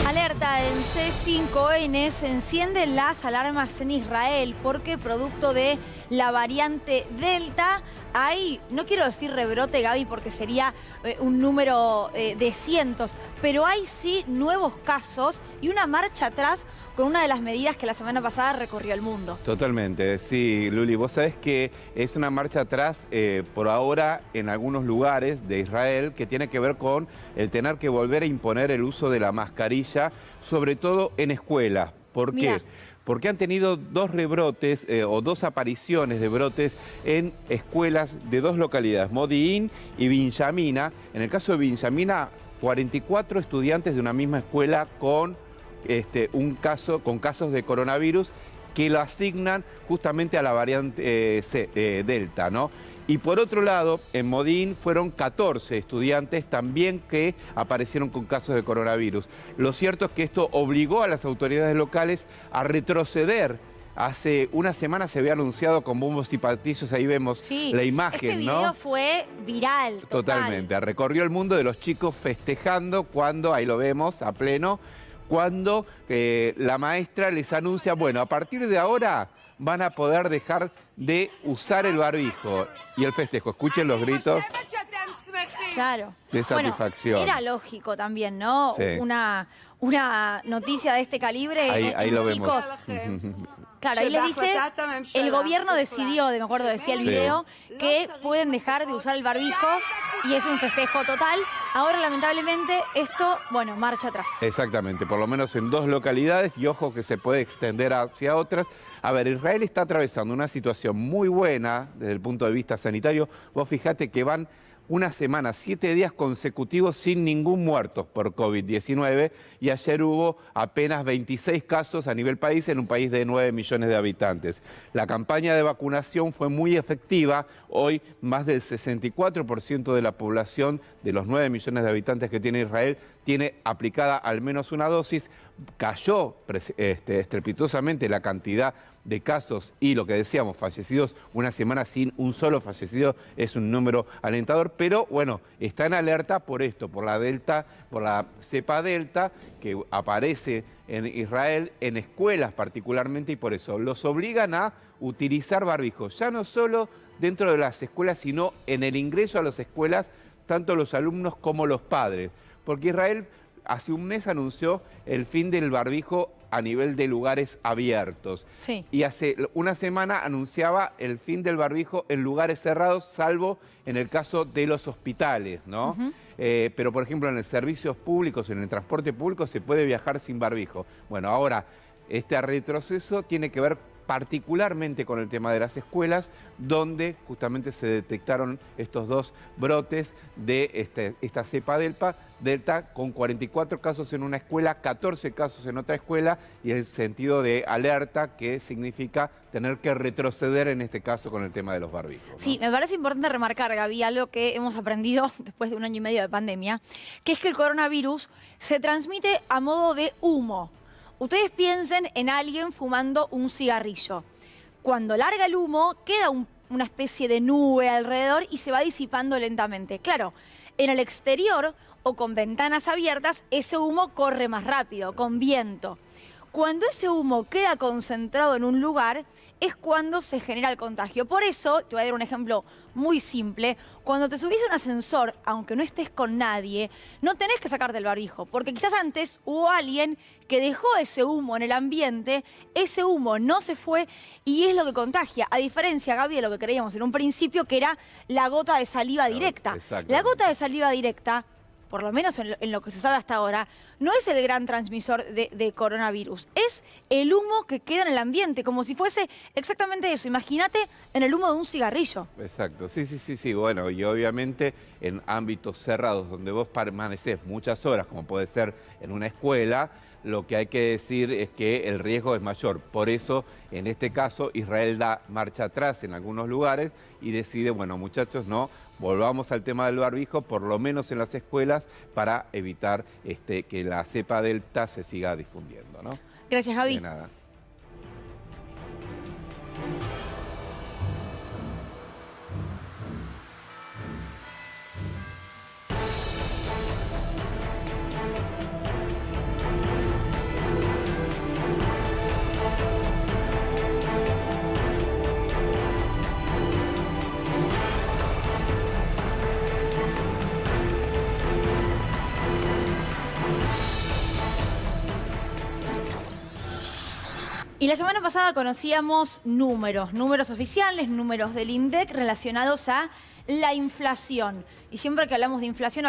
Alerta en C5N, se encienden las alarmas en Israel porque producto de la variante Delta hay, no quiero decir rebrote, Gaby, porque sería un número de cientos, pero hay sí nuevos casos y una marcha atrás con una de las medidas que la semana pasada recorrió el mundo. Totalmente, sí, Luli. Vos sabés que es una marcha atrás por ahora en algunos lugares de Israel que tiene que ver con el tener que volver a imponer el uso de la mascarilla, sobre todo en escuelas. ¿Por qué? Mirá. Porque han tenido dos rebrotes o dos apariciones de brotes en escuelas de dos localidades, Modi'in y Binjamina. En el caso de Binjamina, 44 estudiantes de una misma escuela con casos de coronavirus que lo asignan justamente a la variante Delta, ¿no? Y por otro lado, en Modi'in fueron 14 estudiantes también que aparecieron con casos de coronavirus. Lo cierto es que esto obligó a las autoridades locales a retroceder. Hace una semana se había anunciado con bombos y platillos, ahí vemos la imagen, este video fue viral. Totalmente, recorrió el mundo de los chicos festejando cuando, ahí lo vemos, a pleno, cuando la maestra les anuncia, bueno, a partir de ahora van a poder dejar de usar el barbijo. Y el festejo, escuchen los gritos. Claro. De satisfacción. Bueno, era lógico también, ¿no? Sí. Una noticia de este calibre. Ahí lo chicos, vemos. Claro, ahí les dice, el gobierno decidió, me acuerdo, decía el video, que pueden dejar de usar el barbijo y es un festejo total. Ahora, lamentablemente, esto, bueno, marcha atrás. Exactamente, por lo menos en dos localidades y ojo que se puede extender hacia otras. A ver, Israel está atravesando una situación muy buena desde el punto de vista sanitario. Vos fijate que van una semana, 7 días consecutivos sin ningún muerto por COVID-19 y ayer hubo apenas 26 casos a nivel país en un país de 9 millones de habitantes. La campaña de vacunación fue muy efectiva. Hoy más del 64% de la población de los 9 millones de habitantes que tiene Israel tiene aplicada al menos una dosis. Cayó estrepitosamente la cantidad de casos y lo que decíamos, fallecidos. Una semana sin un solo fallecido es un número alentador, pero bueno, está en alerta por esto, por la Delta, por la cepa Delta que aparece en Israel, en escuelas particularmente, y por eso los obligan a utilizar barbijos, ya no solo dentro de las escuelas, sino en el ingreso a las escuelas, tanto los alumnos como los padres. Porque Israel hace un mes anunció el fin del barbijo a nivel de lugares abiertos. Sí. Y hace una semana anunciaba el fin del barbijo en lugares cerrados, salvo en el caso de los hospitales, ¿no? Pero, por ejemplo, en los servicios públicos, en el transporte público, se puede viajar sin barbijo. Bueno, ahora, este retroceso tiene que ver particularmente con el tema de las escuelas, donde justamente se detectaron estos dos brotes de esta cepa Delta, con 44 casos en una escuela, 14 casos en otra escuela, y el sentido de alerta que significa tener que retroceder en este caso con el tema de los barbijos, ¿no? Sí, me parece importante remarcar, Gaby, algo que hemos aprendido después de 1 año y medio de pandemia, que es que el coronavirus se transmite a modo de humo. Ustedes piensen en alguien fumando un cigarrillo. Cuando larga el humo, queda una especie de nube alrededor y se va disipando lentamente. Claro, en el exterior o con ventanas abiertas, ese humo corre más rápido, con viento. Cuando ese humo queda concentrado en un lugar, es cuando se genera el contagio. Por eso, te voy a dar un ejemplo muy simple, cuando te subís a un ascensor, aunque no estés con nadie, no tenés que sacarte el barbijo, porque quizás antes hubo alguien que dejó ese humo en el ambiente, ese humo no se fue y es lo que contagia, a diferencia, Gaby, de lo que creíamos en un principio, que era la gota de saliva directa. La gota de saliva directa, por lo menos en lo que se sabe hasta ahora, no es el gran transmisor de coronavirus. Es el humo que queda en el ambiente, como si fuese exactamente eso. Imagínate en el humo de un cigarrillo. Exacto, sí. Bueno, y obviamente en ámbitos cerrados donde vos permanecés muchas horas, como puede ser en una escuela, lo que hay que decir es que el riesgo es mayor. Por eso, en este caso, Israel da marcha atrás en algunos lugares y decide, bueno, muchachos, no, volvamos al tema del barbijo, por lo menos en las escuelas, para evitar que la cepa Delta se siga difundiendo, ¿no? Gracias, Javi. De nada. Y la semana pasada conocíamos números oficiales, números del INDEC relacionados a la inflación. Y siempre que hablamos de inflación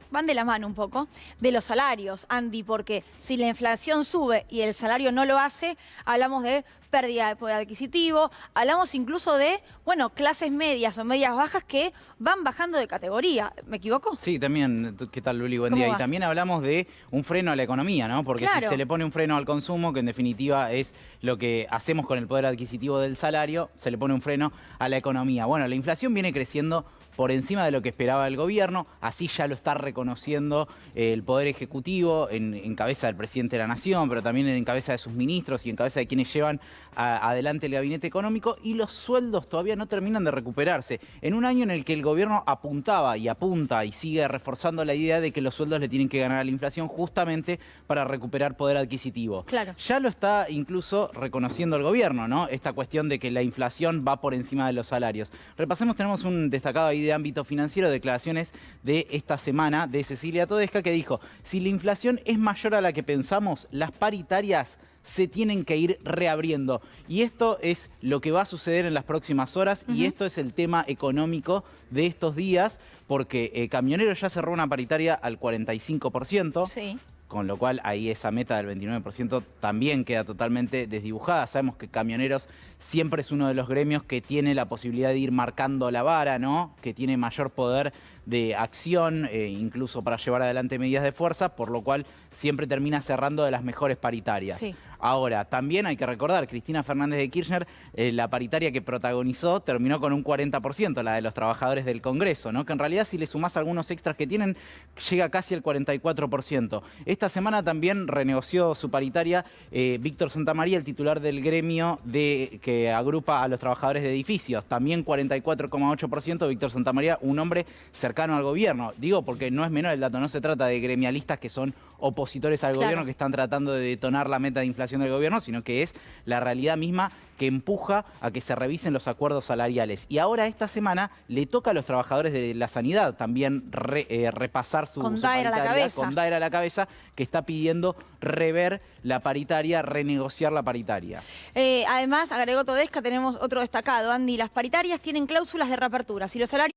van de la mano un poco, de los salarios, Andy, porque si la inflación sube y el salario no lo hace, hablamos de pérdida de poder adquisitivo, hablamos incluso de, bueno, clases medias o medias bajas que van bajando de categoría. ¿Me equivoco? Sí, también. ¿Qué tal, Luli? Buen ¿Cómo día. va? Y también hablamos de un freno a la economía, ¿no? Porque Claro. si se le pone un freno al consumo, que en definitiva es lo que hacemos con el poder adquisitivo del salario, se le pone un freno a la economía. Bueno, la inflación viene creciendo por encima de lo que esperaba el gobierno, así ya lo está reconociendo el Poder Ejecutivo en cabeza del presidente de la Nación, pero también en cabeza de sus ministros y en cabeza de quienes llevan adelante el gabinete económico, y los sueldos todavía no terminan de recuperarse. En un año en el que el gobierno apuntaba y apunta y sigue reforzando la idea de que los sueldos le tienen que ganar a la inflación justamente para recuperar poder adquisitivo. Claro. Ya lo está incluso reconociendo el gobierno, ¿no? Esta cuestión de que la inflación va por encima de los salarios. Repasemos, tenemos un destacado ahí de ámbito financiero, declaraciones de esta semana de Cecilia Todesca, que dijo: si la inflación es mayor a la que pensamos, las paritarias se tienen que ir reabriendo. Y esto es lo que va a suceder en las próximas horas, y esto es el tema económico de estos días, porque Camioneros ya cerró una paritaria al 45%. Sí. Con lo cual ahí esa meta del 29% también queda totalmente desdibujada. Sabemos que Camioneros siempre es uno de los gremios que tiene la posibilidad de ir marcando la vara, ¿no? Que tiene mayor poder de acción, incluso para llevar adelante medidas de fuerza, por lo cual siempre termina cerrando de las mejores paritarias. Sí. Ahora, también hay que recordar, Cristina Fernández de Kirchner, la paritaria que protagonizó terminó con un 40%, la de los trabajadores del Congreso, ¿no? Que en realidad, si le sumás algunos extras que tienen, llega casi al 44%. Esta semana también renegoció su paritaria Víctor Santamaría, el titular del gremio que agrupa a los trabajadores de edificios. También 44,8%. Víctor Santamaría, un hombre cercano al gobierno. Digo porque no es menor el dato, no se trata de gremialistas que son opositores al gobierno, que están tratando de detonar la meta de inflación del gobierno, sino que es la realidad misma que empuja a que se revisen los acuerdos salariales. Y ahora esta semana le toca a los trabajadores de la sanidad también repasar su Daer a la paritaria, cabeza. con Daer a la cabeza, que está pidiendo rever la paritaria, renegociar la paritaria. Además, agregó Todesca, tenemos otro destacado, Andy, las paritarias tienen cláusulas de reapertura. Si los salarios